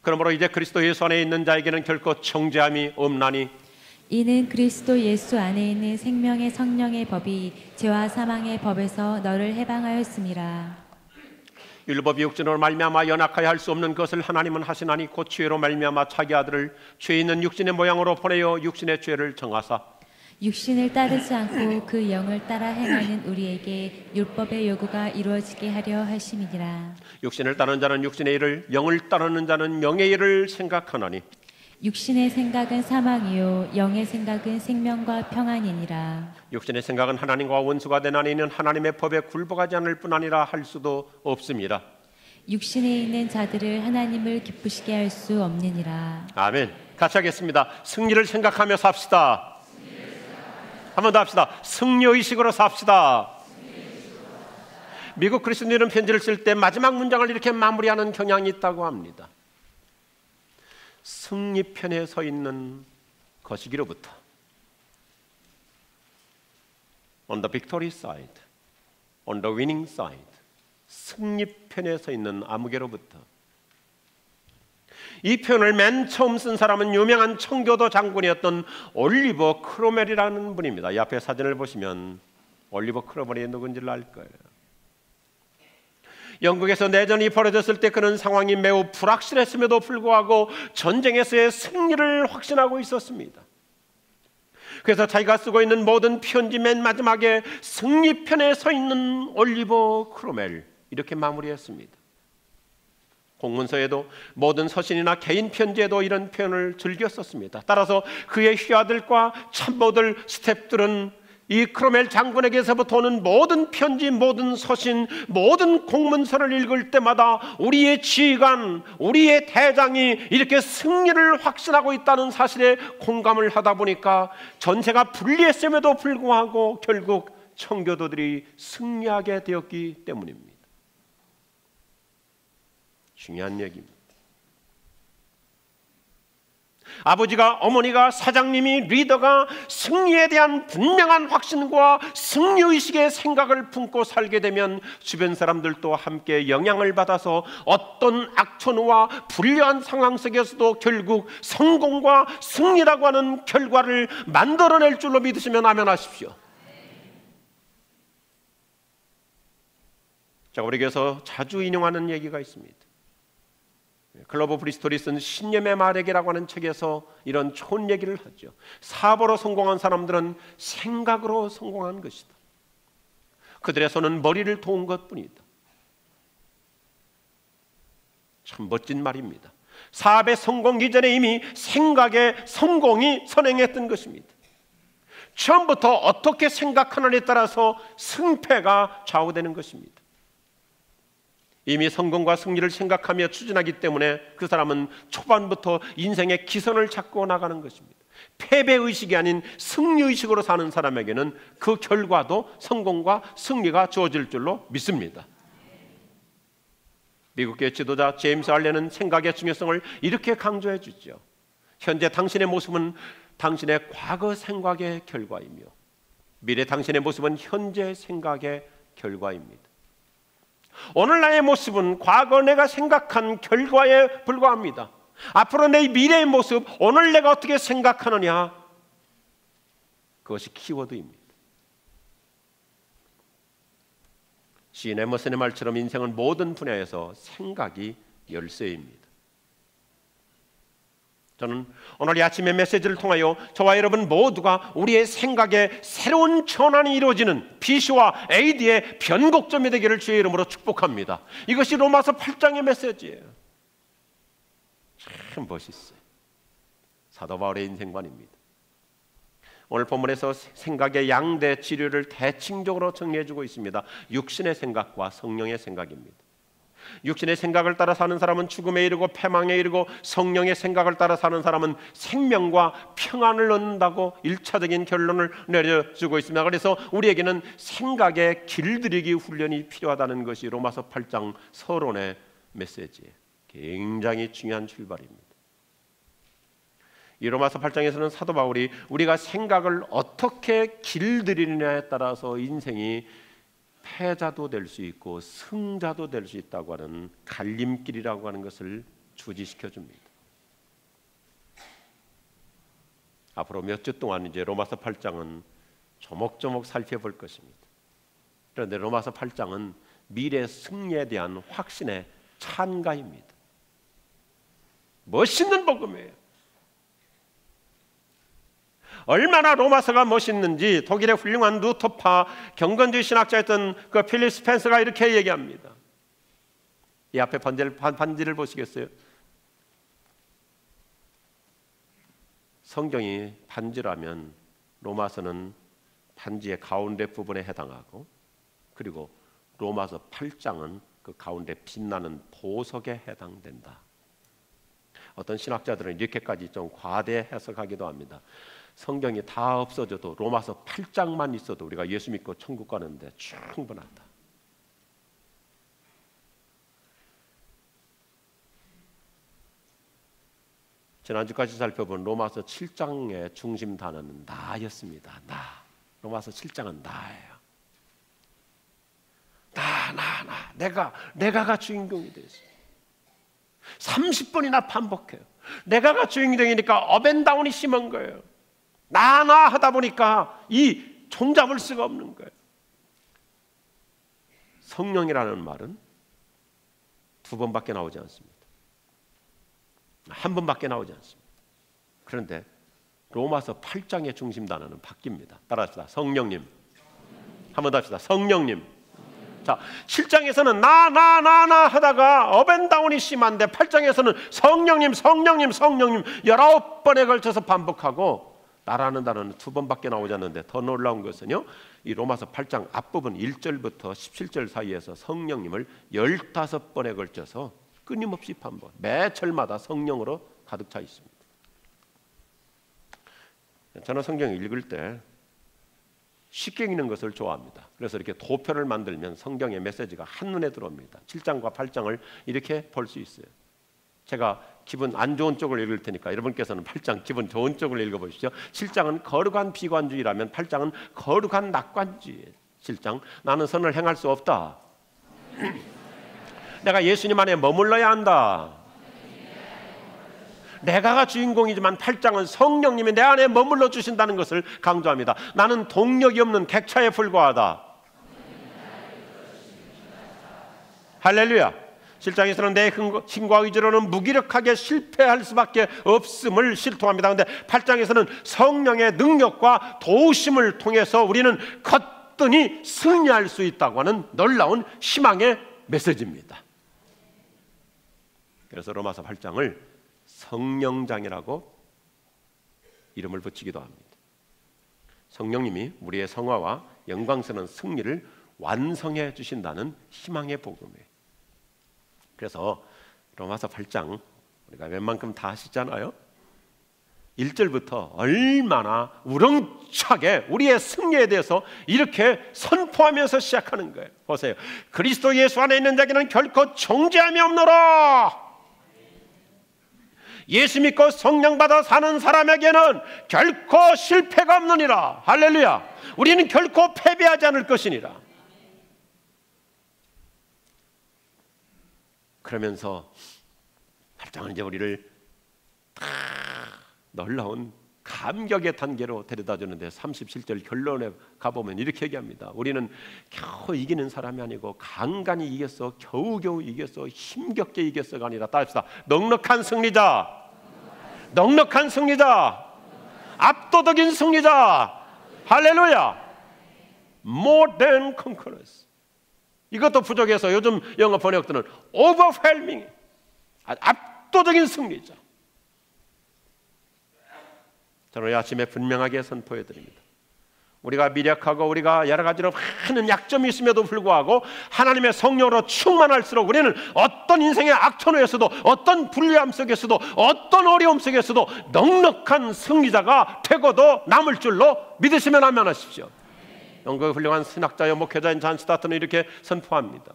그러므로 이제 그리스도 예수 안에 있는 자에게는 결코 정죄함이 없나니 이는 그리스도 예수 안에 있는 생명의 성령의 법이 죄와 사망의 법에서 너를 해방하였음이라. 율법이 육신으로 말미암아 연약하여 할 수 없는 것을 하나님은 하시나니 곧 죄로 말미암아 자기 아들을 죄 있는 육신의 모양으로 보내어 육신의 죄를 정하사 육신을 따르지 않고 그 영을 따라 행하는 우리에게 율법의 요구가 이루어지게 하려 하심이니라. 육신을 따르는 자는 육신의 일을, 영을 따르는 자는 영의 일을 생각하나니 육신의 생각은 사망이요 영의 생각은 생명과 평안이니라. 육신의 생각은 하나님과 원수가 되나니 이는 하나님의 법에 굴복하지 않을 뿐 아니라 할 수도 없습니다. 육신에 있는 자들을 하나님을 기쁘시게 할 수 없느니라. 아멘. 같이 하겠습니다. 승리를 생각하며 삽시다. 한 번 더 합시다. 승리의식으로 삽시다. 미국 그리스도인은 편지를 쓸 때 마지막 문장을 이렇게 마무리하는 경향이 있다고 합니다. 승리편에 서 있는 것이기로부터 On the victory side, on the winning side, 승리편에 서 있는 아무개로부터. 이 표현을 맨 처음 쓴 사람은 유명한 청교도 장군이었던 올리버 크로멜이라는 분입니다. 이 앞에 사진을 보시면 올리버 크로멜이 누군지를 알 거예요. 영국에서 내전이 벌어졌을 때 그는 상황이 매우 불확실했음에도 불구하고 전쟁에서의 승리를 확신하고 있었습니다. 그래서 자기가 쓰고 있는 모든 편지 맨 마지막에 승리편에 서 있는 올리버 크로멜 이렇게 마무리했습니다. 공문서에도 모든 서신이나 개인 편지에도 이런 표현을 즐겨 썼습니다. 따라서 그의 휘하들과 참모들, 스태프들은 이 크로멜 장군에게서부터 오는 모든 편지, 모든 서신, 모든 공문서를 읽을 때마다 우리의 지휘관, 우리의 대장이 이렇게 승리를 확신하고 있다는 사실에 공감을 하다 보니까 전세가 불리했음에도 불구하고 결국 청교도들이 승리하게 되었기 때문입니다. 중요한 얘기입니다. 아버지가, 어머니가, 사장님이, 리더가 승리에 대한 분명한 확신과 승리의식의 생각을 품고 살게 되면 주변 사람들도 함께 영향을 받아서 어떤 악천후와 불리한 상황 속에서도 결국 성공과 승리라고 하는 결과를 만들어낼 줄로 믿으시면 아멘하십시오. 제가 우리 교회에서 자주 인용하는 얘기가 있습니다. 클로버 브리스톨이 쓴 신념의 말에게라고 하는 책에서 이런 좋은 얘기를 하죠. 사업으로 성공한 사람들은 생각으로 성공한 것이다. 그들의 손은 머리를 도운 것뿐이다. 참 멋진 말입니다. 사업의 성공 이전에 이미 생각의 성공이 선행했던 것입니다. 처음부터 어떻게 생각하느냐에 따라서 승패가 좌우되는 것입니다. 이미 성공과 승리를 생각하며 추진하기 때문에 그 사람은 초반부터 인생의 기선을 잡고 나가는 것입니다. 패배의식이 아닌 승리의식으로 사는 사람에게는 그 결과도 성공과 승리가 주어질 줄로 믿습니다. 미국의 지도자 제임스 알렌은 생각의 중요성을 이렇게 강조해 주죠. 현재 당신의 모습은 당신의 과거 생각의 결과이며 미래 당신의 모습은 현재 생각의 결과입니다. 오늘 나의 모습은 과거 내가 생각한 결과에 불과합니다. 앞으로 내 미래의 모습, 오늘 내가 어떻게 생각하느냐, 그것이 키워드입니다. 시인 에머슨의 말처럼 인생은 모든 분야에서 생각이 열쇠입니다. 저는 오늘 이 아침의 메시지를 통하여 저와 여러분 모두가 우리의 생각에 새로운 전환이 이루어지는 BC와 AD의 변곡점이 되기를 주의 이름으로 축복합니다. 이것이 로마서 8장의 메시지예요. 참 멋있어요. 사도 바울의 인생관입니다. 오늘 본문에서 생각의 양대 지류를 대칭적으로 정리해주고 있습니다. 육신의 생각과 성령의 생각입니다. 육신의 생각을 따라 사는 사람은 죽음에 이르고 패망에 이르고 성령의 생각을 따라 사는 사람은 생명과 평안을 얻는다고 1차적인 결론을 내려주고 있습니다. 그래서 우리에게는 생각의 길들이기 훈련이 필요하다는 것이 로마서 8장 서론의 메시지예요. 굉장히 중요한 출발입니다. 이 로마서 8장에서는 사도 바울이 우리가 생각을 어떻게 길들이느냐에 따라서 인생이 패자도 될 수 있고 승자도 될 수 있다고 하는 갈림길이라고 하는 것을 주지시켜 줍니다. 앞으로 몇 주 동안 이제 로마서 8장은 조목조목 살펴볼 것입니다. 그런데 로마서 8장은 미래 승리에 대한 확신의 찬가입니다. 멋있는 복음이에요. 얼마나 로마서가 멋있는지 독일의 훌륭한 루터파 경건주의 신학자였던 그 필립 스펜서가 이렇게 얘기합니다. 이 앞에 반지를 보시겠어요? 성경이 반지라면 로마서는 반지의 가운데 부분에 해당하고, 그리고 로마서 8장은 그 가운데 빛나는 보석에 해당된다. 어떤 신학자들은 이렇게까지 좀 과대 해석하기도 합니다. 성경이 다 없어져도 로마서 8장만 있어도 우리가 예수 믿고 천국 가는데 충분하다. 지난주까지 살펴본 로마서 7장의 중심 단어는 나였습니다. 나. 로마서 7장은 나예요. 내가가 주인공이 됐어요. 30번이나 반복해요. 내가가 주인공이니까 업앤다운이 심한 거예요. 나 하다 보니까 이 종잡을 수가 없는 거예요. 성령이라는 말은 두 번밖에 나오지 않습니다. 한 번밖에 나오지 않습니다. 그런데 로마서 8장의 중심 단어는 바뀝니다. 따라합시다. 성령님. 한 번 더 합시다. 성령님. 자, 7장에서는 나 하다가 업앤다운이 심한데 8장에서는 성령님 19번에 걸쳐서 반복하고, 나라는 단어는 두 번밖에 나오지 않는데 더 놀라운 것은요, 이 로마서 8장 앞부분 1절부터 17절 사이에서 성령님을 15번에 걸쳐서 끊임없이 반복, 매 절마다 성령으로 가득 차 있습니다. 저는 성경을 읽을 때 쉽게 읽는 것을 좋아합니다. 그래서 이렇게 도표를 만들면 성경의 메시지가 한눈에 들어옵니다. 7장과 8장을 이렇게 볼 수 있어요. 제가 기분 안 좋은 쪽을 읽을 테니까 여러분께서는 8장 기분 좋은 쪽을 읽어보십시오. 7장은 거룩한 비관주의라면 8장은 거룩한 낙관주의예요. 7장, 나는 선을 행할 수 없다. 내가 예수님 안에 머물러야 한다. 내가가 주인공이지만 8장은 성령님이 내 안에 머물러 주신다는 것을 강조합니다. 나는 동력이 없는 객차에 불과하다. 할렐루야. 7장에서는 내 힘과 의지로는 무기력하게 실패할 수밖에 없음을 실토합니다. 그런데 8장에서는 성령의 능력과 도우심을 통해서 우리는 거뜬히 승리할 수 있다고 하는 놀라운 희망의 메시지입니다. 그래서 로마서 8장을 성령장이라고 이름을 붙이기도 합니다. 성령님이 우리의 성화와 영광스러운 승리를 완성해 주신다는 희망의 복음이에요. 그래서 로마서 8장 우리가 웬만큼 다 아시잖아요. 1절부터 얼마나 우렁차게 우리의 승리에 대해서 이렇게 선포하면서 시작하는 거예요. 보세요. 그리스도 예수 안에 있는 자에게는 결코 정죄함이 없노라. 예수 믿고 성령 받아 사는 사람에게는 결코 실패가 없느니라. 할렐루야. 우리는 결코 패배하지 않을 것이니라. 그러면서 8장은 이제 우리를 다 놀라운 감격의 단계로 데려다 주는데 37절 결론에 가보면 이렇게 얘기합니다. 우리는 겨우 이기는 사람이 아니고 간간히 이겼어, 겨우겨우 이겼어, 힘겹게 이겼어가 아니라 따릅시다. 넉넉한 승리자, 넉넉한 승리자, 압도적인 승리자. 할렐루야. More than conquerors. 이것도 부족해서 요즘 영어 번역들은 overwhelming, 압도적인 승리자. 저는 이 아침에 분명하게 선포해 드립니다. 우리가 미력하고 우리가 여러 가지로 많은 약점이 있음에도 불구하고 하나님의 성령으로 충만할수록 우리는 어떤 인생의 악천후에서도, 어떤 불리함 속에서도, 어떤 어려움 속에서도 넉넉한 승리자가 되고도 남을 줄로 믿으시면 아멘하십시오. 영국의 훌륭한 신학자여 목회자인 잔 스타트는 이렇게 선포합니다.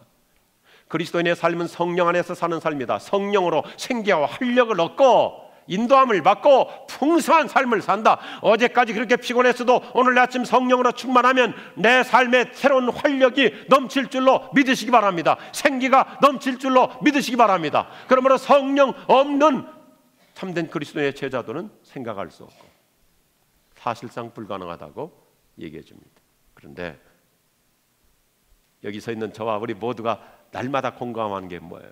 그리스도인의 삶은 성령 안에서 사는 삶이다. 성령으로 생기와 활력을 얻고 인도함을 받고 풍성한 삶을 산다. 어제까지 그렇게 피곤했어도 오늘 아침 성령으로 충만하면 내 삶에 새로운 활력이 넘칠 줄로 믿으시기 바랍니다. 생기가 넘칠 줄로 믿으시기 바랍니다. 그러므로 성령 없는 참된 그리스도의 제자도는 생각할 수 없고 사실상 불가능하다고 얘기해 줍니다. 그런데 여기 서 있는 저와 우리 모두가 날마다 공감하는 게 뭐예요?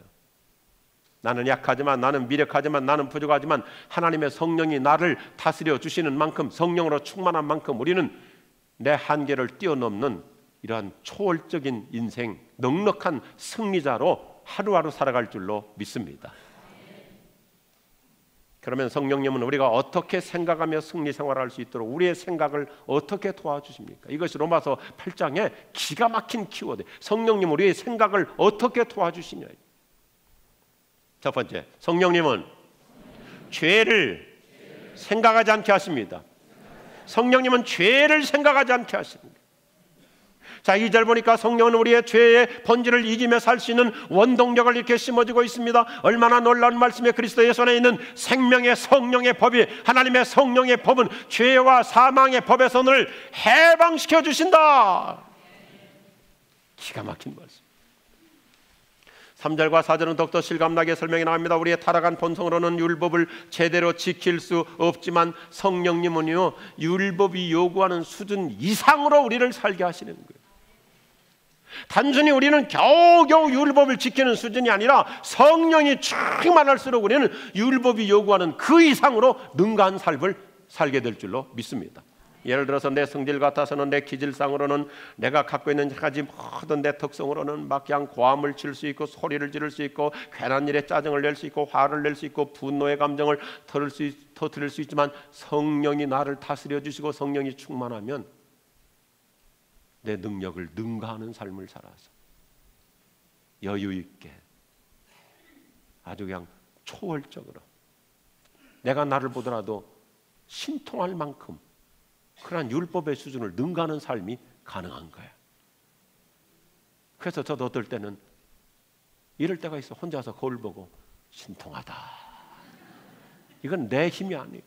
나는 약하지만, 나는 미력하지만, 나는 부족하지만 하나님의 성령이 나를 다스려 주시는 만큼, 성령으로 충만한 만큼 우리는 내 한계를 뛰어넘는 이러한 초월적인 인생, 넉넉한 승리자로 하루하루 살아갈 줄로 믿습니다. 그러면 성령님은 우리가 어떻게 생각하며 승리 생활할 수 있도록 우리의 생각을 어떻게 도와주십니까? 이것이 로마서 8장의 기가 막힌 키워드. 성령님 우리의 생각을 어떻게 도와주시냐. 첫 번째, 성령님은 죄를 생각하지 않게 하십니다. 성령님은 죄를 생각하지 않게 하십니다. 자, 2절 보니까 성령은 우리의 죄의 본질을 이기며 살 수 있는 원동력을 이렇게 심어주고 있습니다. 얼마나 놀라운 말씀에 그리스도 예수 안에 있는 생명의 성령의 법이, 하나님의 성령의 법은 죄와 사망의 법에서 오늘 해방시켜 주신다. 기가 막힌 말씀. 3절과 4절은 더욱더 실감나게 설명이 나옵니다. 우리의 타락한 본성으로는 율법을 제대로 지킬 수 없지만 성령님은요, 율법이 요구하는 수준 이상으로 우리를 살게 하시는 거예요. 단순히 우리는 겨우겨우 율법을 지키는 수준이 아니라 성령이 충만할수록 우리는 율법이 요구하는 그 이상으로 능가한 삶을 살게 될 줄로 믿습니다. 예를 들어서 내 성질 같아서는, 내 기질상으로는, 내가 갖고 있는 여러 가지 모든 내 특성으로는 막 그냥 고함을 칠 수 있고, 소리를 지를 수 있고, 괜한 일에 짜증을 낼 수 있고, 화를 낼 수 있고, 분노의 감정을 터뜨릴 수 있지만 성령이 나를 다스려 주시고 성령이 충만하면 내 능력을 능가하는 삶을 살아서 여유 있게 아주 그냥 초월적으로 내가 나를 보더라도 신통할 만큼 그러한 율법의 수준을 능가하는 삶이 가능한 거야. 그래서 저도 어떨 때는 이럴 때가 있어. 혼자서 거울 보고 신통하다. 이건 내 힘이 아니에요.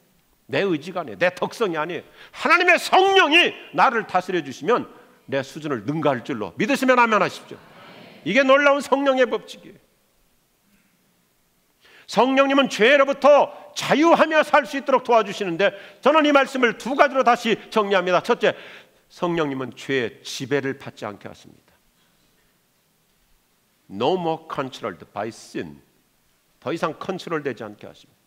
내 의지가 아니에요. 내 덕성이 아니에요. 하나님의 성령이 나를 다스려 주시면 내 수준을 능가할 줄로 믿으시면 아멘 하십시오. 이게 놀라운 성령의 법칙이에요. 성령님은 죄로부터 자유하며 살 수 있도록 도와주시는데 저는 이 말씀을 두 가지로 다시 정리합니다. 첫째, 성령님은 죄의 지배를 받지 않게 하십니다. No more controlled by sin. 더 이상 컨트롤되지 않게 하십니다.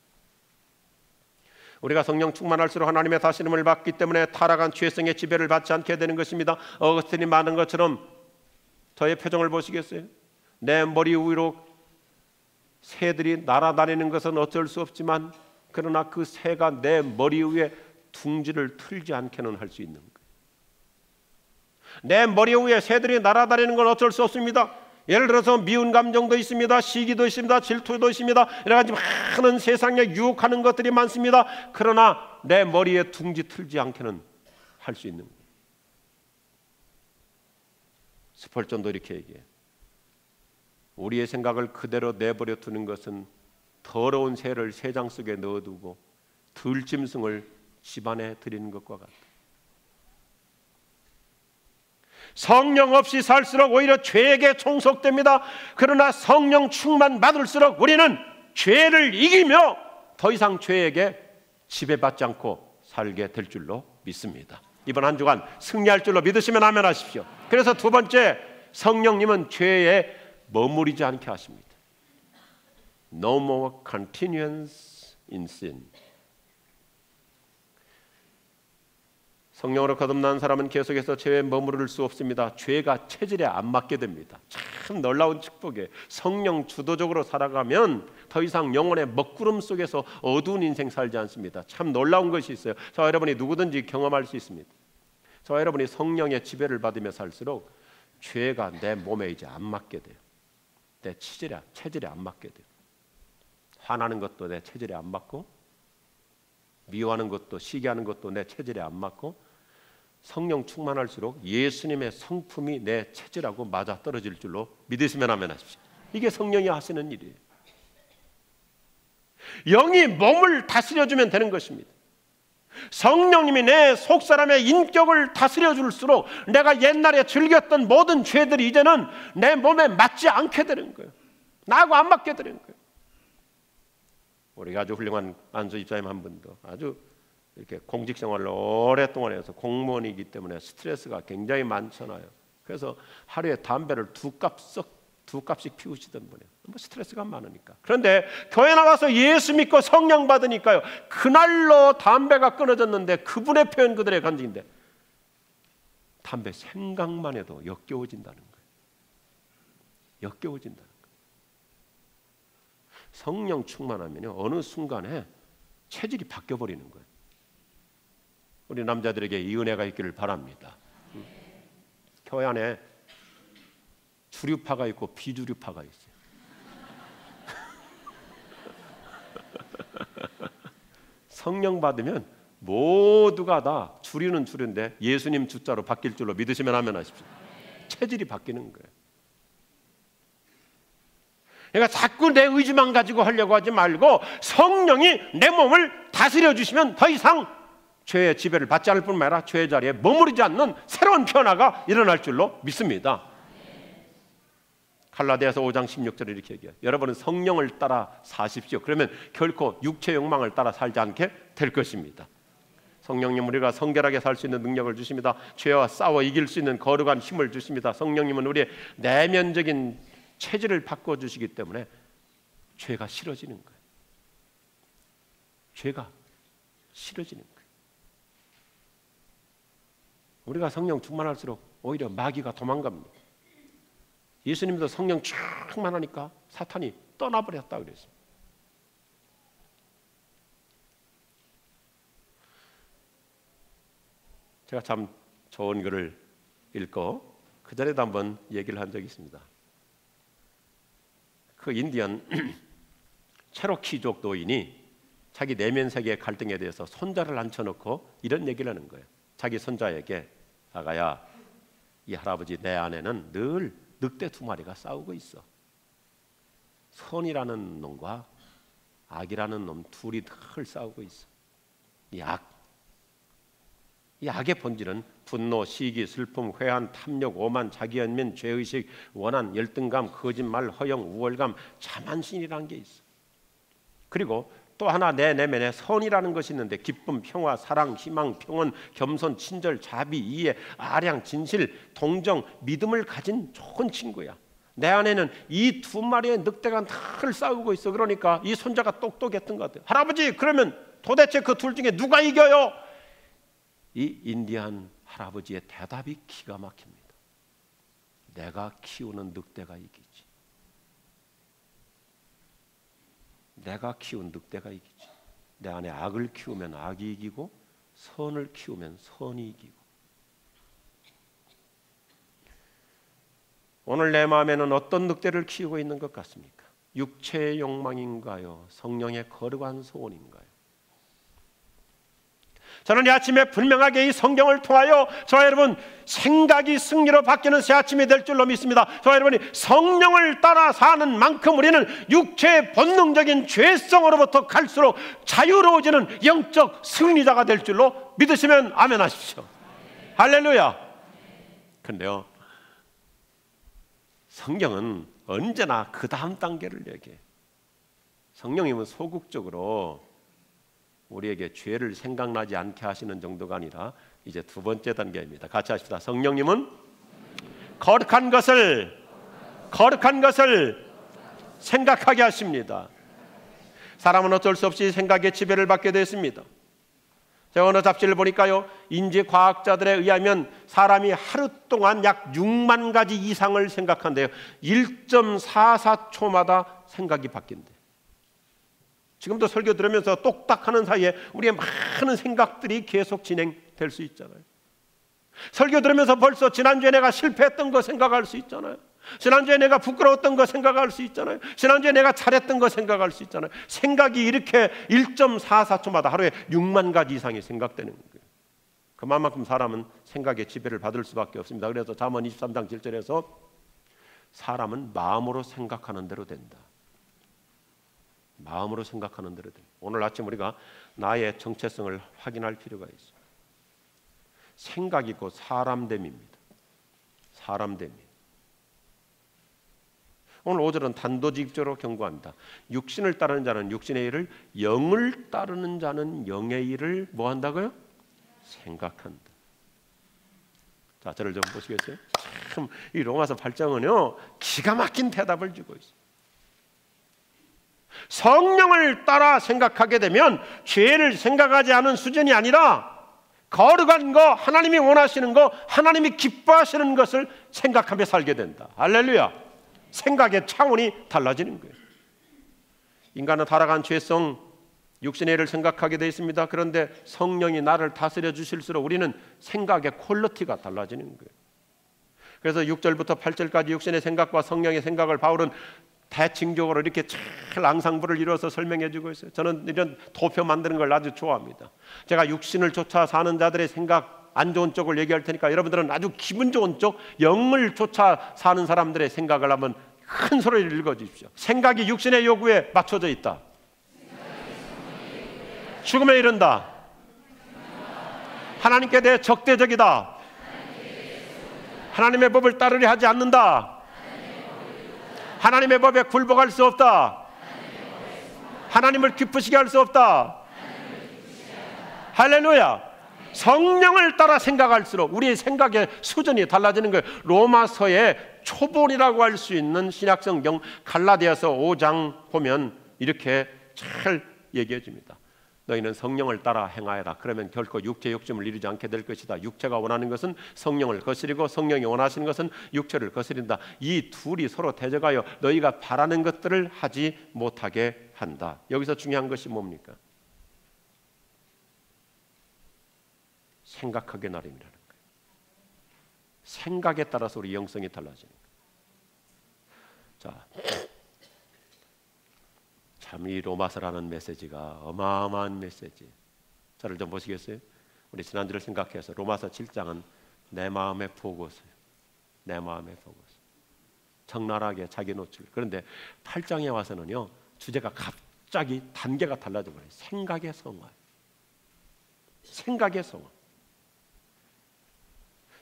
우리가 성령 충만할수록 하나님의 다스림을 받기 때문에 타락한 죄성의 지배를 받지 않게 되는 것입니다. 어거스틴이 말한 것처럼 저의 표정을 보시겠어요? 내 머리 위로 새들이 날아다니는 것은 어쩔 수 없지만 그러나 그 새가 내 머리 위에 둥지를 틀지 않게는 할 수 있는 거예요. 내 머리 위에 새들이 날아다니는 건 어쩔 수 없습니다. 예를 들어서 미운 감정도 있습니다. 시기도 있습니다. 질투도 있습니다. 여러 가지 많은 세상에 유혹하는 것들이 많습니다. 그러나 내 머리에 둥지 틀지 않게는 할 수 있는 거예요. 스펄전도 이렇게 얘기해요. 우리의 생각을 그대로 내버려 두는 것은 더러운 새를 새장 속에 넣어두고 들짐승을 집안에 들이는 것과 같다. 성령 없이 살수록 오히려 죄에게 종속됩니다. 그러나 성령 충만 받을수록 우리는 죄를 이기며 더 이상 죄에게 지배받지 않고 살게 될 줄로 믿습니다. 이번 한 주간 승리할 줄로 믿으시면 아멘 하십시오. 그래서 두 번째, 성령님은 죄에 머무르지 않게 하십니다. No more continuance in sin. 성령으로 거듭난 사람은 계속해서 죄에 머무를 수 없습니다. 죄가 체질에 안 맞게 됩니다. 참 놀라운 축복이에요. 성령 주도적으로 살아가면 더 이상 영혼의 먹구름 속에서 어두운 인생 살지 않습니다. 참 놀라운 것이 있어요. 저와 여러분이 누구든지 경험할 수 있습니다. 저와 여러분이 성령의 지배를 받으며 살수록 죄가 내 몸에 이제 안 맞게 돼요. 내 체질에 안 맞게 돼요. 화나는 것도 내 체질에 안 맞고, 미워하는 것도, 시기하는 것도 내 체질에 안 맞고, 성령 충만할수록 예수님의 성품이 내 체질하고 맞아 떨어질 줄로 믿으시면 아멘 하십시오. 이게 성령이 하시는 일이에요. 영이 몸을 다스려주면 되는 것입니다. 성령님이 내 속사람의 인격을 다스려 줄수록 내가 옛날에 즐겼던 모든 죄들이 이제는 내 몸에 맞지 않게 되는 거예요. 나하고 안 맞게 되는 거예요. 우리가 아주 훌륭한 안수 집사님 한 분도 아주 이렇게 공직 생활을 오랫동안 해서 공무원이기 때문에 스트레스가 굉장히 많잖아요. 그래서 하루에 담배를 두 값씩 피우시던 분이에요. 뭐 스트레스가 많으니까. 그런데 교회 나가서 예수 믿고 성령 받으니까요, 그날로 담배가 끊어졌는데 그분의 표현 그들의 간증인데 담배 생각만 해도 역겨워진다는 거예요. 역겨워진다는 거예요. 성령 충만하면요, 어느 순간에 체질이 바뀌어버리는 거예요. 우리 남자들에게 이 은혜가 있기를 바랍니다. 교회 안에 주류파가 있고 비주류파가 있어요. 성령 받으면 모두가 다 주류는 주류인데 예수님 주자로 바뀔 줄로 믿으시면 아멘 하십시오. 체질이 바뀌는 거예요. 그러니까 자꾸 내 의지만 가지고 하려고 하지 말고 성령이 내 몸을 다스려 주시면 더 이상 죄의 지배를 받지 않을 뿐만 아니라 죄의 자리에 머무르지 않는 새로운 변화가 일어날 줄로 믿습니다. 갈라디아서 5장 16절에 이렇게 얘기해요. 여러분은 성령을 따라 사십시오. 그러면 결코 육체의 욕망을 따라 살지 않게 될 것입니다. 성령님 우리가 성결하게 살 수 있는 능력을 주십니다. 죄와 싸워 이길 수 있는 거룩한 힘을 주십니다. 성령님은 우리의 내면적인 체질을 바꿔주시기 때문에 죄가 싫어지는 거예요. 죄가 싫어지는 거예요. 우리가 성령 충만할수록 오히려 마귀가 도망갑니다. 예수님도 성령 충만하니까 사탄이 떠나버렸다 그랬어요. 제가 참 좋은 글을 읽고 그 전에도 한번 얘기를 한 적이 있습니다. 그 인디언 체로키족 노인이 자기 내면 세계의 갈등에 대해서 손자를 앉혀놓고 이런 얘기를 하는 거예요. 자기 손자에게, 아가야, 이 할아버지 내 안에는 늘 늑대 두 마리가 싸우고 있어. 선이라는 놈과 악이라는 놈 둘이 늘 싸우고 있어. 이 악의 본질은 분노, 시기, 슬픔, 회한, 탐욕, 오만, 자기연민, 죄의식, 원한, 열등감, 거짓말, 허영, 우월감, 자만심이라는 게 있어. 그리고 또 하나 내 내면에 선이라는 것이 있는데 기쁨, 평화, 사랑, 희망, 평온, 겸손, 친절, 자비, 이해, 아량, 진실, 동정, 믿음을 가진 좋은 친구야. 내 안에는 이 두 마리의 늑대가 늘 싸우고 있어. 그러니까 이 손자가 똑똑했던 것 같아요. 할아버지, 그러면 도대체 그 둘 중에 누가 이겨요? 이 인디안 할아버지의 대답이 기가 막힙니다. 내가 키우는 늑대가 이기지. 내가 키운 늑대가 이기지. 내 안에 악을 키우면 악이 이기고 선을 키우면 선이 이기고. 오늘 내 마음에는 어떤 늑대를 키우고 있는 것 같습니까? 육체의 욕망인가요? 성령의 거룩한 소원인가요? 저는 이 아침에 분명하게 이 성경을 통하여 저와 여러분 생각이 승리로 바뀌는 새 아침이 될 줄로 믿습니다. 저와 여러분이 성령을 따라 사는 만큼 우리는 육체의 본능적인 죄성으로부터 갈수록 자유로워지는 영적 승리자가 될 줄로 믿으시면 아멘 하십시오. 할렐루야. 그런데요, 성경은 언제나 그 다음 단계를 얘기해요. 성령님은 소극적으로 우리에게 죄를 생각나지 않게 하시는 정도가 아니라 이제 두 번째 단계입니다. 같이 하십시다. 성령님은 거룩한 것을 생각하게 하십니다. 사람은 어쩔 수 없이 생각의 지배를 받게 됐습니다. 제가 어느 잡지를 보니까요, 인지과학자들에 의하면 사람이 하루 동안 약 6만 가지 이상을 생각한대요. 1.44초마다 생각이 바뀐대요. 지금도 설교 들으면서 똑딱하는 사이에 우리의 많은 생각들이 계속 진행될 수 있잖아요. 설교 들으면서 벌써 지난주에 내가 실패했던 거 생각할 수 있잖아요. 지난주에 내가 부끄러웠던 거 생각할 수 있잖아요. 지난주에 내가 잘했던 거 생각할 수 있잖아요. 생각이 이렇게 1.44초마다 하루에 6만 가지 이상이 생각되는 거예요. 그만큼 사람은 생각의 지배를 받을 수밖에 없습니다. 그래서 잠언 23장 7절에서 사람은 마음으로 생각하는 대로 된다. 마음으로 생각하는 대로 됩니다. 오늘 아침 우리가 나의 정체성을 확인할 필요가 있어요. 생각이 곧 사람됨입니다. 사람됨이. 오늘 5절은 단도직입적으로 경고합니다. 육신을 따르는 자는 육신의 일을, 영을 따르는 자는 영의 일을 뭐 한다고요? 생각한다. 자, 저를 좀 보시겠어요? 참, 이 로마서 8장은요 기가 막힌 대답을 주고 있어요. 성령을 따라 생각하게 되면 죄를 생각하지 않은 수준이 아니라 거룩한 거, 하나님이 원하시는 거, 하나님이 기뻐하시는 것을 생각하며 살게 된다. 할렐루야. 생각의 차원이 달라지는 거예요. 인간은 타락한 죄성, 육신의 일을 생각하게 되어 있습니다. 그런데 성령이 나를 다스려 주실수록 우리는 생각의 퀄리티가 달라지는 거예요. 그래서 6절부터 8절까지 육신의 생각과 성령의 생각을 바울은 대칭적으로 이렇게 잘 앙상블을 이뤄서 설명해 주고 있어요. 저는 이런 도표 만드는 걸 아주 좋아합니다. 제가 육신을 쫓아 사는 자들의 생각, 안 좋은 쪽을 얘기할 테니까 여러분들은 아주 기분 좋은 쪽, 영을 쫓아 사는 사람들의 생각을 한번 큰 소리를 읽어 주십시오. 생각이 육신의 요구에 맞춰져 있다. 죽음에 이른다. 하나님께 대해 적대적이다. 하나님의 법을 따르려 하지 않는다. 하나님의 법에 굴복할 수 없다. 하나님을 기쁘시게 할 수 없다. 할렐루야. 성령을 따라 생각할수록 우리의 생각의 수준이 달라지는 거예요. 로마서의 초본이라고 할 수 있는 신약성경 갈라디아서 5장 보면 이렇게 잘 얘기해 줍니다. 너희는 성령을 따라 행하여라. 그러면 결코 육체 욕심을 이루지 않게 될 것이다. 육체가 원하는 것은 성령을 거스리고 성령이 원하시는 것은 육체를 거스린다. 이 둘이 서로 대적하여 너희가 바라는 것들을 하지 못하게 한다. 여기서 중요한 것이 뭡니까? 생각하게 나름이라는 거예요. 생각에 따라서 우리 영성이 달라지는 거예요. 자, 참 이 로마서라는 메시지가 어마어마한 메시지. 저를 좀 보시겠어요? 우리 지난주를 생각해서 로마서 7장은 내 마음의 보고서예요. 내 마음의 보고서. 적나라하게 자기 노출. 그런데 8장에 와서는요 주제가 갑자기 단계가 달라져 버려요. 생각의 성화. 생각의 성화.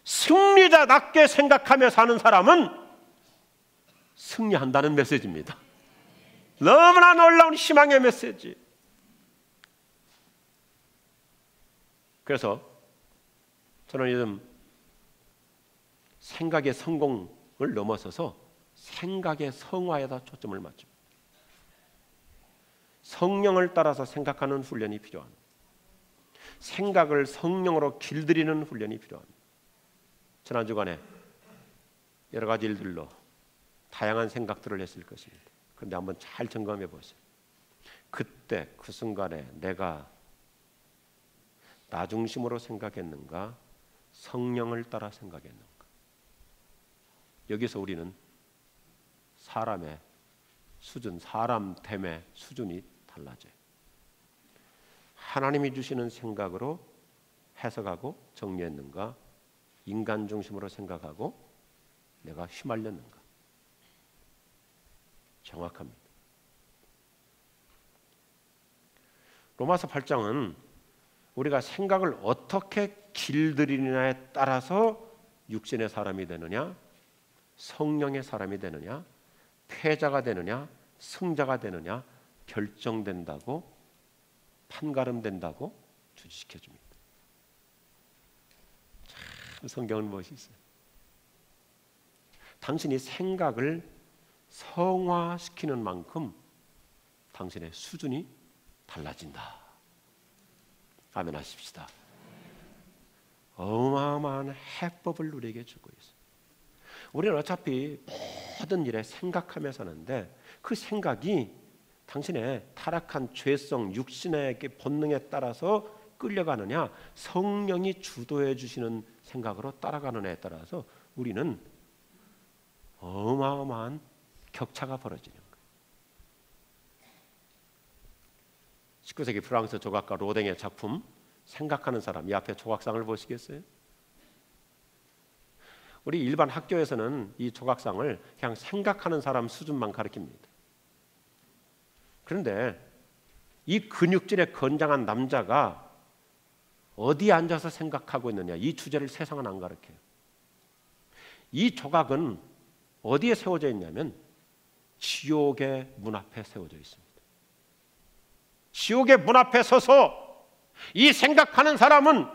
승리자답게 생각하며 사는 사람은 승리한다는 메시지입니다. 너무나 놀라운 희망의 메시지. 그래서 저는 요즘 생각의 성공을 넘어서서 생각의 성화에다 초점을 맞춥니다. 성령을 따라서 생각하는 훈련이 필요합니다. 생각을 성령으로 길들이는 훈련이 필요합니다. 지난 주간에 여러 가지 일들로 다양한 생각들을 했을 것입니다. 그런데 한번 잘 점검해 보세요. 그때 그 순간에 내가 나 중심으로 생각했는가, 성령을 따라 생각했는가. 여기서 우리는 사람의 수준, 사람됨의 수준이 달라져요. 하나님이 주시는 생각으로 해석하고 정리했는가, 인간 중심으로 생각하고 내가 휘말렸는가. 정확합니다. 로마서 8장은 우리가 생각을 어떻게 길들이느냐에 따라서 육신의 사람이 되느냐, 성령의 사람이 되느냐, 패자가 되느냐, 승자가 되느냐 결정된다고, 판가름된다고 주지시켜줍니다. 참 성경은 무엇이 있어요? 당신이 생각을 성화시키는 만큼 당신의 수준이 달라진다. 아멘 하십시다. 어마어마한 해법을 우리에게 주고 있어요. 우리는 어차피 모든 일에 생각하며 사는데 그 생각이 당신의 타락한 죄성, 육신의 본능에 따라서 끌려가느냐, 성령이 주도해 주시는 생각으로 따라가느냐에 따라서 우리는 어마어마한 격차가 벌어지는 거예요. 19세기 프랑스 조각가 로댕의 작품 생각하는 사람, 이 앞에 조각상을 보시겠어요? 우리 일반 학교에서는 이 조각상을 그냥 생각하는 사람 수준만 가르칩니다. 그런데 이 근육질의 건장한 남자가 어디에 앉아서 생각하고 있느냐, 이 주제를 세상은 안 가르쳐요. 이 조각은 어디에 세워져 있냐면 지옥의 문 앞에 세워져 있습니다. 지옥의 문 앞에 서서 이 생각하는 사람은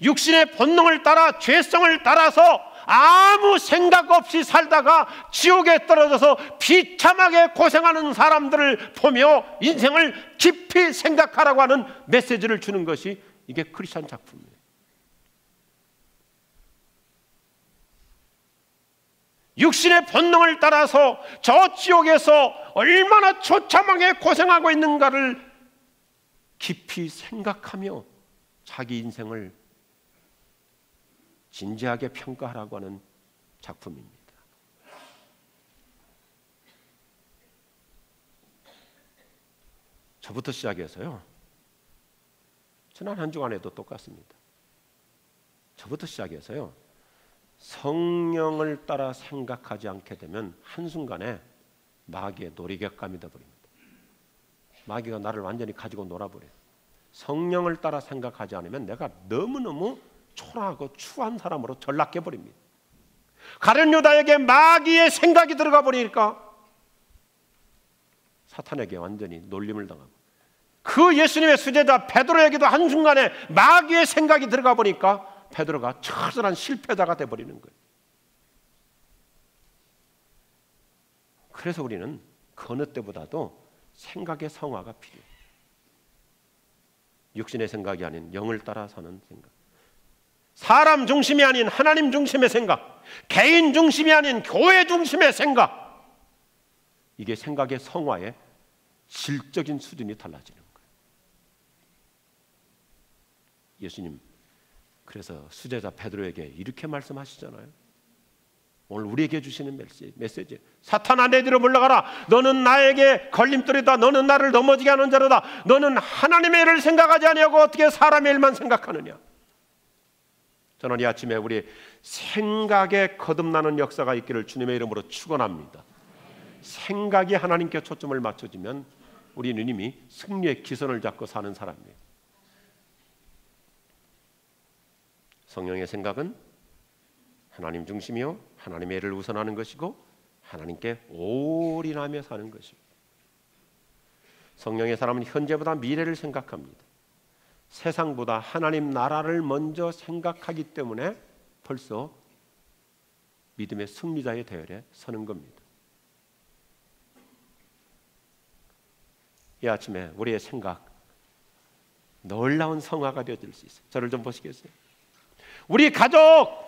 육신의 본능을 따라, 죄성을 따라서 아무 생각 없이 살다가 지옥에 떨어져서 비참하게 고생하는 사람들을 보며 인생을 깊이 생각하라고 하는 메시지를 주는 것이 이게 크리스천 작품이에요. 육신의 본능을 따라서 저 지옥에서 얼마나 처참하게 고생하고 있는가를 깊이 생각하며 자기 인생을 진지하게 평가하라고 하는 작품입니다. 저부터 시작해서요, 지난 한 주간에도 똑같습니다. 저부터 시작해서요, 성령을 따라 생각하지 않게 되면 한순간에 마귀의 놀이객감이 되어버립니다. 마귀가 나를 완전히 가지고 놀아버려요. 성령을 따라 생각하지 않으면 내가 너무너무 초라하고 추한 사람으로 전락해버립니다. 가룟 유다에게 마귀의 생각이 들어가 버리니까 사탄에게 완전히 놀림을 당하고, 그 예수님의 수제자 베드로에게도 한순간에 마귀의 생각이 들어가 보니까 베드로가 처절한 실패자가 돼버리는 거예요. 그래서 우리는 그 어느 때보다도 생각의 성화가 필요해요. 육신의 생각이 아닌 영을 따라 사는 생각, 사람 중심이 아닌 하나님 중심의 생각, 개인 중심이 아닌 교회 중심의 생각, 이게 생각의 성화의 질적인 수준이 달라지는 거예요. 예수님 그래서 수제자 베드로에게 이렇게 말씀하시잖아요. 오늘 우리에게 주시는 메시지, 사탄아 내 뒤로 물러가라. 너는 나에게 걸림돌이다. 너는 나를 넘어지게 하는 자로다. 너는 하나님의 일을 생각하지 아니하고 어떻게 사람의 일만 생각하느냐. 저는 이 아침에 우리 생각에 거듭나는 역사가 있기를 주님의 이름으로 축원합니다. 생각이 하나님께 초점을 맞춰지면 우리는 이미 승리의 기선을 잡고 사는 사람이에요. 성령의 생각은 하나님 중심이요 하나님의 일을 우선하는 것이고 하나님께 올인하며 사는 것입니다. 성령의 사람은 현재보다 미래를 생각합니다. 세상보다 하나님 나라를 먼저 생각하기 때문에 벌써 믿음의 승리자의 대열에 서는 겁니다. 이 아침에 우리의 생각 놀라운 성화가 되어질 수 있어요. 저를 좀 보시겠어요? 우리 가족,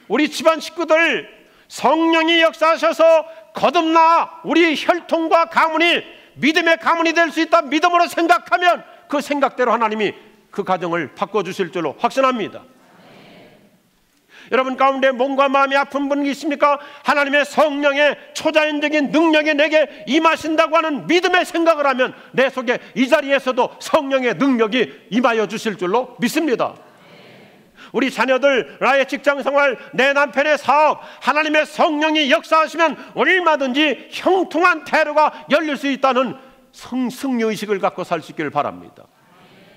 우리 집안 식구들 성령이 역사하셔서 거듭나 우리 혈통과 가문이 믿음의 가문이 될 수 있다 믿음으로 생각하면 그 생각대로 하나님이 그 가정을 바꿔주실 줄로 확신합니다. 여러분 가운데 몸과 마음이 아픈 분 있습니까? 하나님의 성령의 초자연적인 능력이 내게 임하신다고 하는 믿음의 생각을 하면 내 속에 이 자리에서도 성령의 능력이 임하여 주실 줄로 믿습니다. 우리 자녀들, 나의 직장생활, 내 남편의 사업, 하나님의 성령이 역사하시면 얼마든지 형통한 대로가 열릴 수 있다는 승리의식을 갖고 살 수 있기를 바랍니다.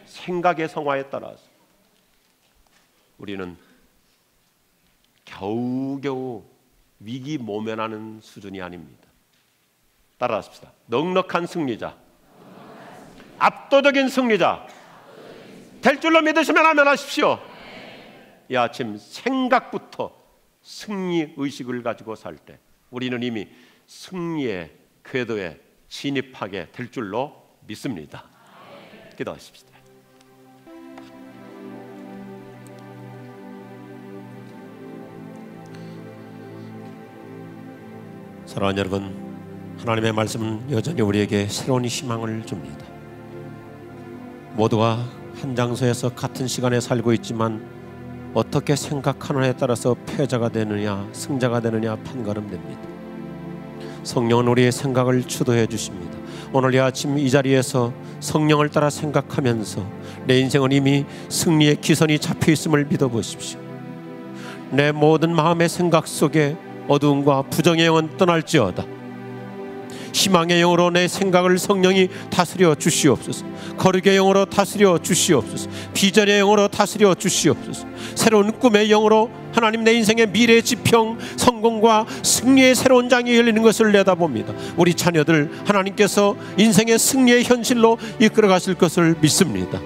생각의 성화에 따라서 우리는 겨우겨우 위기 모면하는 수준이 아닙니다. 따라합시다. 넉넉한 승리자, 압도적인 승리자 될 줄로 믿으시면 아멘 하십시오. 이 아침 생각부터 승리의식을 가지고 살 때 우리는 이미 승리의 궤도에 진입하게 될 줄로 믿습니다. 기도하십시다. 사랑하는 여러분, 하나님의 말씀은 여전히 우리에게 새로운 희망을 줍니다. 모두가 한 장소에서 같은 시간에 살고 있지만 어떻게 생각하느냐에 따라서 패자가 되느냐 승자가 되느냐 판가름됩니다. 성령은 우리의 생각을 주도해 주십니다. 오늘 이 아침 이 자리에서 성령을 따라 생각하면서 내 인생은 이미 승리의 기선이 잡혀 있음을 믿어보십시오. 내 모든 마음의 생각 속에 어두움과 부정의 영은 떠날지어다. 희망의 영으로 내 생각을 성령이 다스려 주시옵소서. 거룩의 영으로 다스려 주시옵소서. 비전의 영으로 다스려 주시옵소서. 새로운 꿈의 영으로 하나님, 내 인생의 미래 지평, 성공과 승리의 새로운 장이 열리는 것을 내다봅니다. 우리 자녀들 하나님께서 인생의 승리의 현실로 이끌어 가실 것을 믿습니다.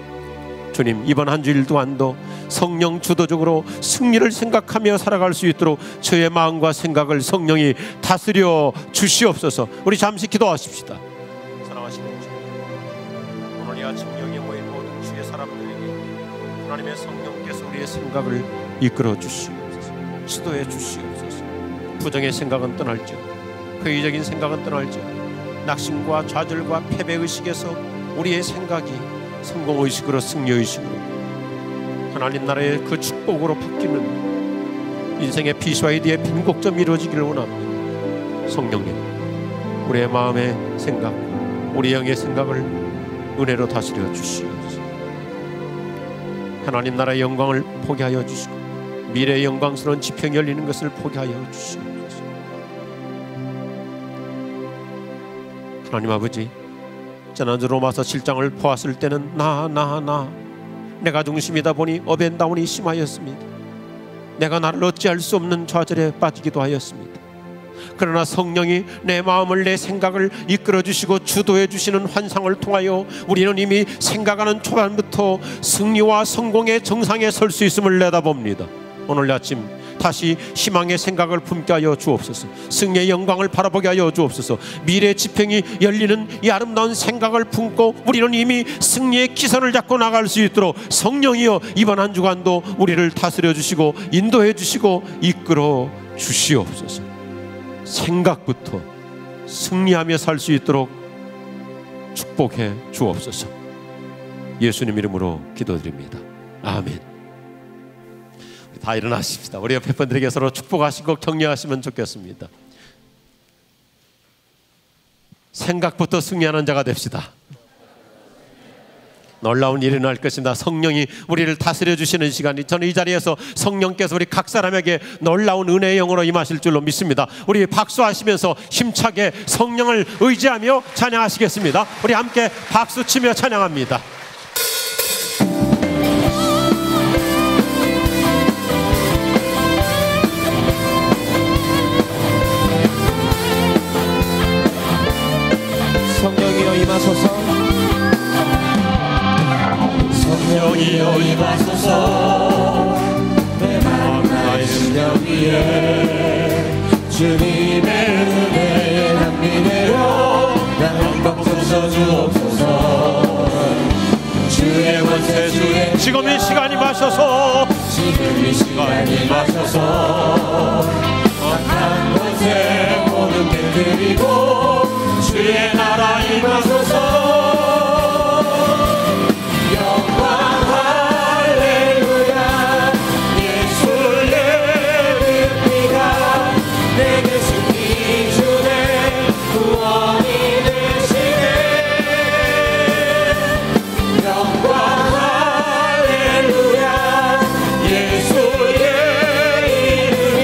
주님, 이번 한 주일 동안도 성령 주도적으로 승리를 생각하며 살아갈 수 있도록 저의 마음과 생각을 성령이 다스려 주시옵소서. 우리 잠시 기도하십시다. 사랑하시는 주, 오늘 이 아침 여기 모인 모든 주의 사람들에게 하나님의 성령께서 우리의 생각을 이끌어 주시옵소서. 지도해 주시옵소서. 부정의 생각은 떠날지어다, 회의적인 생각은 떠날지어다, 낙심과 좌절과 패배의식에서 우리의 생각이 성공의식으로, 승리의식으로, 하나님 나라의 그 축복으로 바뀌는 인생의 PCYD의 빈곡점이 이루어지기를 원합니다. 성령님, 우리의 마음의 생각, 우리 영의 생각을 은혜로 다스려 주시옵소서. 하나님 나라의 영광을 포기하여 주시고 미래의 영광스러운 지평이 열리는 것을 포기하여 주시옵소서. 하나님 아버지, 지난주 로마서 7장을 보았을 때는 내가 중심이다 보니 업앤다운이 심하였습니다. 내가 나를 어찌할 수 없는 좌절에 빠지기도 하였습니다. 그러나 성령이 내 마음을, 내 생각을 이끌어 주시고 주도해 주시는 환상을 통하여 우리는 이미 생각하는 초반부터 승리와 성공의 정상에 설 수 있음을 내다봅니다. 오늘 아침 다시 희망의 생각을 품게 하여 주옵소서. 승리의 영광을 바라보게 하여 주옵소서. 미래 지평이 열리는 이 아름다운 생각을 품고 우리는 이미 승리의 기선을 잡고 나갈 수 있도록 성령이여 이번 한 주간도 우리를 다스려 주시고 인도해 주시고 이끌어 주시옵소서. 생각부터 승리하며 살 수 있도록 축복해 주옵소서. 예수님 이름으로 기도드립니다. 아멘. 다 일어나십시다. 우리 옆에 분들에게 서로 축복하시고 격려하시면 좋겠습니다. 생각부터 승리하는 자가 됩시다. 놀라운 일이 날 것입니다. 성령이 우리를 다스려 주시는 시간이, 저는 이 자리에서 성령께서 우리 각 사람에게 놀라운 은혜의 영으로 임하실 줄로 믿습니다. 우리 박수하시면서 힘차게 성령을 의지하며 찬양하시겠습니다. 우리 함께 박수치며 찬양합니다. 성령이여 임하소서. 성령이여 임하소서. 내 마음 나의 심령 위에 주님의 은혜에 남기내려 나를 꺾어서 주옵소서. 주의 권세 주의 지금 이 시간 임하셔서, 지금 이 시간 임하셔서 악한 권세 모든 깨뜨리고 주의 나라 임하소서. 영광 할렐루야. 예수의 은혜가 내게 승리 주네 구원이 되시네. 영광 할렐루야. 예수의 이름이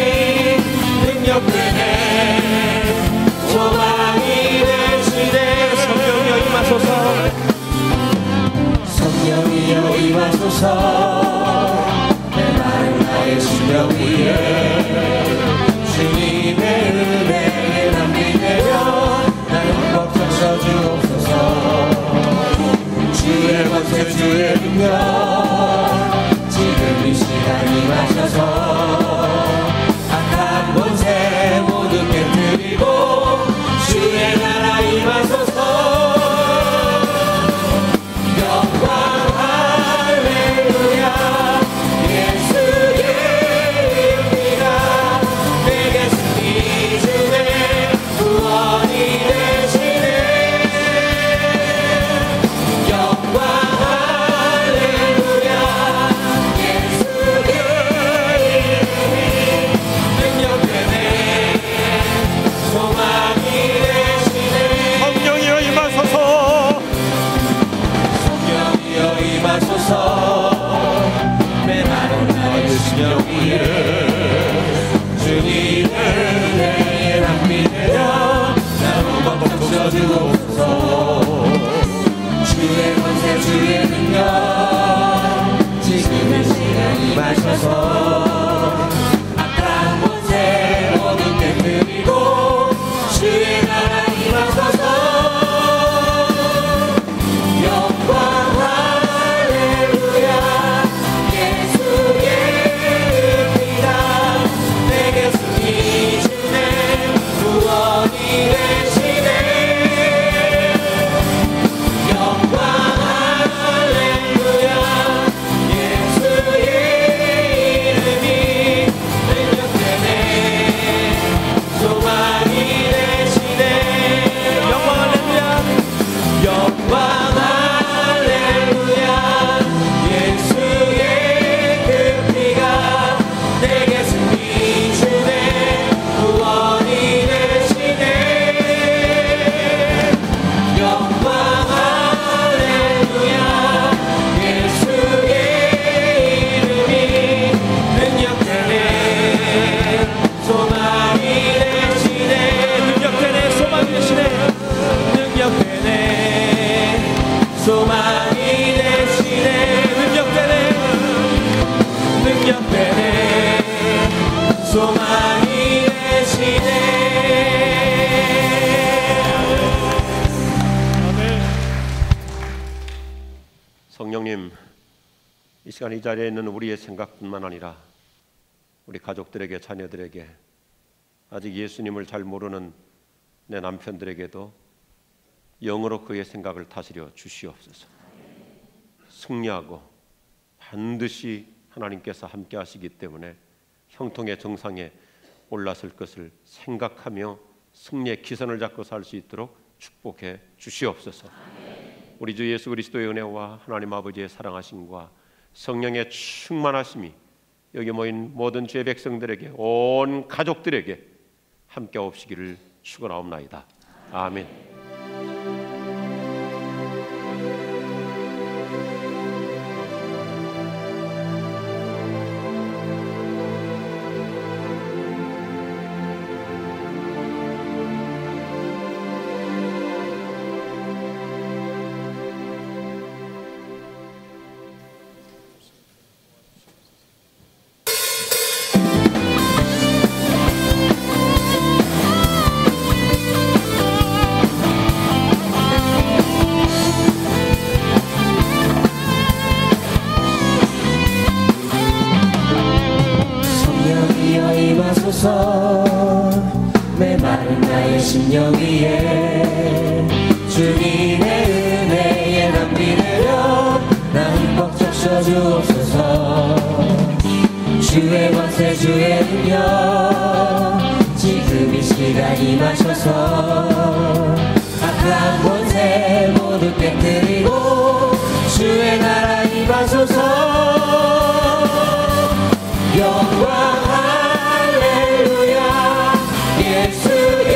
능력되네 소망이 성령이여 임하소서. 내 마음 나의 심령 위에 주님의 은혜에 남기내려 나를 꺾어서 주옵소서. 주의 권세 주의 능력 지금 이 시간 임하셔서 악한 권세 모두 깨뜨리고 주의 나라 임하소서. 영광 할렐루야. 시간 이 자리에 있는 우리의 생각뿐만 아니라 우리 가족들에게, 자녀들에게, 아직 예수님을 잘 모르는 내 남편들에게도 영으로 그의 생각을 다스려 주시옵소서. 승리하고 반드시 하나님께서 함께 하시기 때문에 형통의 정상에 올랐을 것을 생각하며 승리의 기선을 잡고 살 수 있도록 축복해 주시옵소서. 우리 주 예수 그리스도의 은혜와 하나님 아버지의 사랑하심과 성령의 충만하심이 여기 모인 모든 주의 백성들에게, 온 가족들에게 함께 없으기를 축원하옵나이다. 아멘. 메마른 나의 심령 위에 주님의 은혜에 담비 내려 나 흠뻑 적셔 주옵소서. 주의 권세 주의 능력 지금 이 시간 임하셔서 악한 권세 모두 깨뜨리고 주의 나라 임하소서. 영광 예수의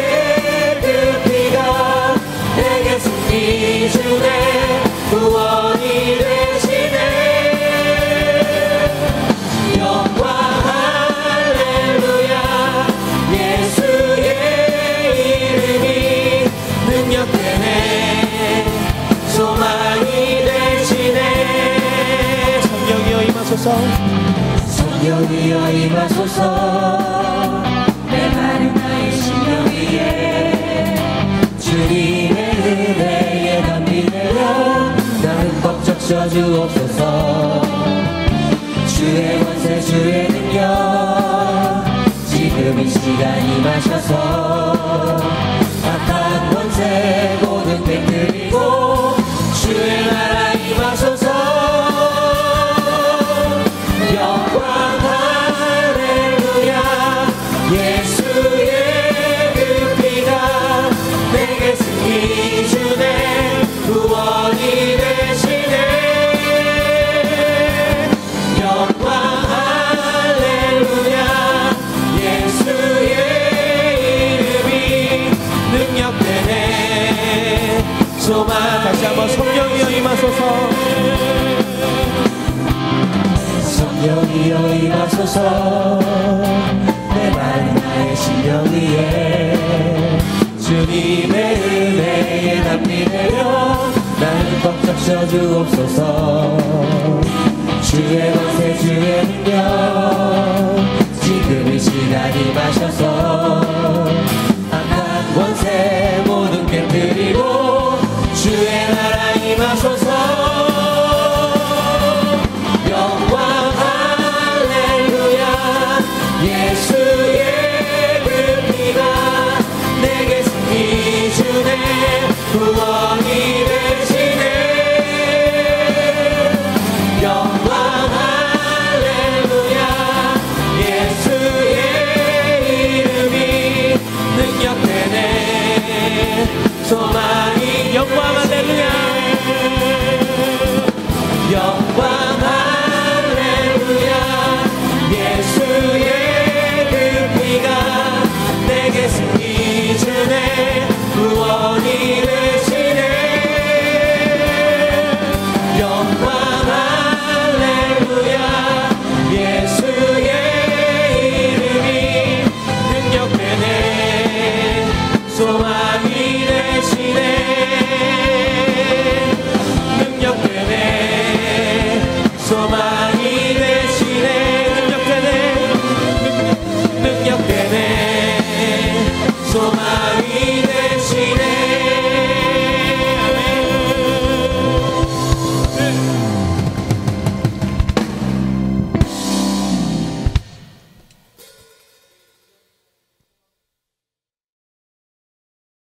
그 피가 내게 승리 주네 구원이 되시네. 영광 할렐루야 예수의 이름이 능력되네 소망이 되시네. 성령이여 임하소서. 성령이여 임하소서. 메마른 나의 심령 위에 주님의 은혜에 담비 내려 나 흠뻑 적셔 주옵소서. 주의 권세 주의 능력 지금 이 시간 임하셔서 악한 권세 모든 깨뜨리고 주의 나라 임하소서. 영광 할렐루야 예수의 그 피가 내게 승리 주네 구원이 되시네. 영광 할렐루야 예수의 이름이 능력되네 소망. 다시 한번 성령이여 임하소서. 성령이여 임하소서. 메마른 나의 심령 위에 주님의 은혜에 담비 내려 나 흠뻑 적셔 주옵소서. 주의 권세 주의 능력 지금 이 시간 임하셔서 악한 권세 모든 깨뜨리고 주의 나라 임하소서. 영광 할렐루야 예수의 그 피가 내게 승리 주네 구원이 되시네. 영광 할렐루야 예수의 이름이 능력되네 소망이. 영광 할렐루야 영광 할렐루야 예수의 그 피가 내게 승리 주네 구원이 되시네. 영광 할렐루야 예수의 이름이 능력되네 소망이 되시네. 능력되네 소망이